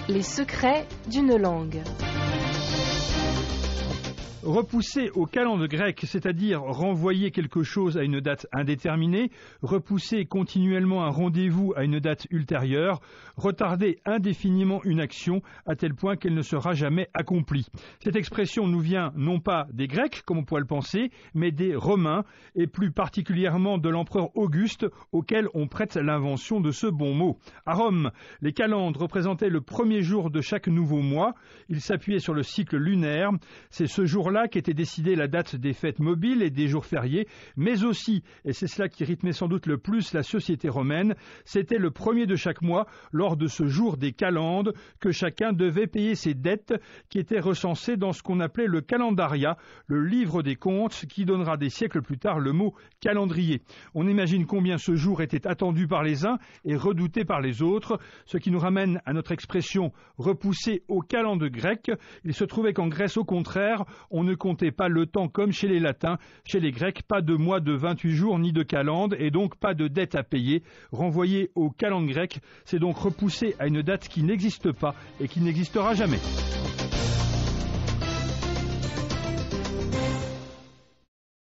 Les secrets d'une langue. Repousser au calende grec, c'est-à-dire renvoyer quelque chose à une date indéterminée, repousser continuellement un rendez-vous à une date ultérieure, retarder indéfiniment une action à tel point qu'elle ne sera jamais accomplie. Cette expression nous vient non pas des Grecs, comme on pourrait le penser, mais des Romains, et plus particulièrement de l'empereur Auguste, auquel on prête l'invention de ce bon mot. À Rome, les calendes représentaient le premier jour de chaque nouveau mois. Ils s'appuyaient sur le cycle lunaire. C'est ce jour-là qu'était décidée la date des fêtes mobiles et des jours fériés, mais aussi, et c'est cela qui rythmait sans doute le plus la société romaine, c'était le premier de chaque mois, lors de ce jour des calendes, que chacun devait payer ses dettes qui étaient recensées dans ce qu'on appelait le calendaria, le livre des comptes, qui donnera des siècles plus tard le mot calendrier. On imagine combien ce jour était attendu par les uns et redouté par les autres, ce qui nous ramène à notre expression repousser au calende grec. Il se trouvait qu'en Grèce, au contraire, on ne comptait pas le temps comme chez les Latins. Chez les Grecs, pas de mois de 28 jours ni de calende et donc pas de dette à payer. Renvoyer au calende grec, c'est donc repousser à une date qui n'existe pas et qui n'existera jamais.